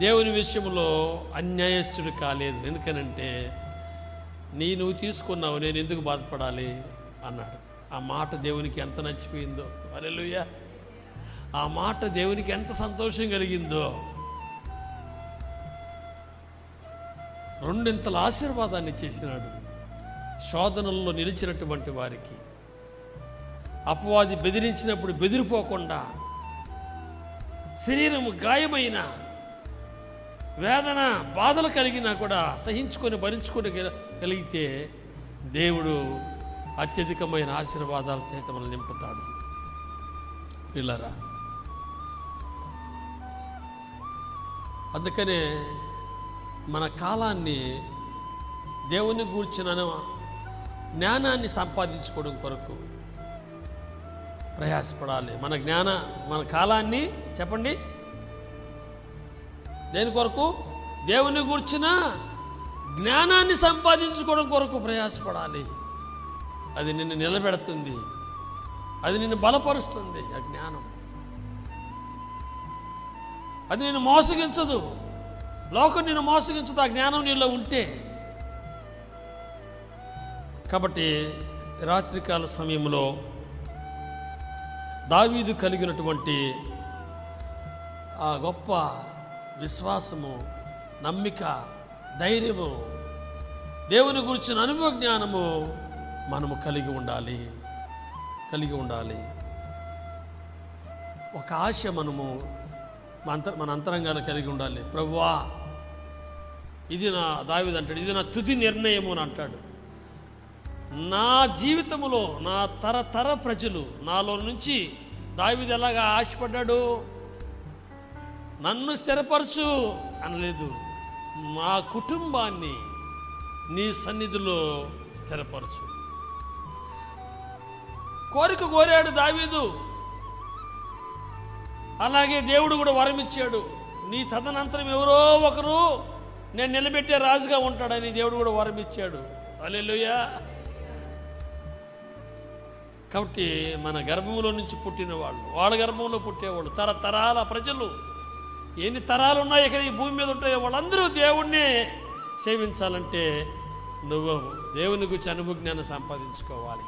దేవుని విషయంలో అన్యాయస్తుడు కాలేదు. ఎందుకనంటే నువ్వు తీసుకున్నావు, నేను ఎందుకు బాధపడాలి అన్నాడు. ఆ మాట దేవునికి ఎంత నచ్చిపోయిందో. హల్లెలూయా. ఆ మాట దేవునికి ఎంత సంతోషం కలిగిందో. రెండింతల ఆశీర్వాదాన్ని చేసినాడు శోధనల్లో నిలిచినటువంటి వారికి. అపవాది బెదిరించినప్పుడు బెదిరిపోకుండా, శరీరము గాయమైన, వేదన బాధలు కలిగినా కూడా సహించుకొని భరించుకోగలిగితే దేవుడు అత్యధికమైన ఆశీర్వాదాల చేత మనం నింపుతాడు. పిల్లరా, అందుకనే మన కాలాన్ని దేవుని గూర్చిన జ్ఞానాన్ని సంపాదించుకోవడం కొరకు ప్రయాసపడాలి. మన కాలాన్ని చెప్పండి దేని కొరకు? దేవుని గూర్చిన జ్ఞానాన్ని సంపాదించుకోవడం కొరకు ప్రయాసపడాలి. అది నిన్ను నిలబెడుతుంది, అది నిన్ను బలపరుస్తుంది. ఆ జ్ఞానం అది నిన్ను మోసగించదు, లోకం నిన్ను మోసగించదు ఆ జ్ఞానం నీలో ఉంటే. కాబట్టి రాత్రికాల సమయంలో దావీదు కలిగినటువంటి ఆ గొప్ప విశ్వాసము, నమ్మిక, ధైర్యము, దేవుని గురించిన అనుభవ జ్ఞానము మనము కలిగి ఉండాలి. ఒక ఆశ మనము మన అంతరంగాన్ని కలిగి ఉండాలి. ప్రభువా, ఇది దావీదు అంటాడు, ఇది నా తుది నిర్ణయము అని అంటాడు. నా జీవితంలో నా తరతర ప్రజలు నాలో నుంచి దావీదు ఎలాగా ఆశపడ్డాడు, నన్ను స్థిరపరచు అనలేదు, మా కుటుంబాన్ని నీ సన్నిధిలో స్థిరపరచు కోరాడు దావీదు. అలాగే దేవుడు కూడా వరం ఇచ్చాడు, నీ తదనంతరం ఎవరో ఒకరు నేను నిలబెట్టే రాజుగా ఉంటాడని దేవుడు కూడా వరం ఇచ్చాడు. హల్లెలూయా. కాబట్టి మన గర్భంలో నుంచి పుట్టిన వాళ్ళ గర్భంలో పుట్టేవాళ్ళు, తరతరాల ప్రజలు, ఎన్ని తరాలు ఉన్నాయి ఇక్కడ ఈ భూమి మీద ఉంటాయో వాళ్ళందరూ దేవుణ్ణి సేవించాలంటే నువ్వు దేవుని గురించి అనుభవ జ్ఞానం సంపాదించుకోవాలి.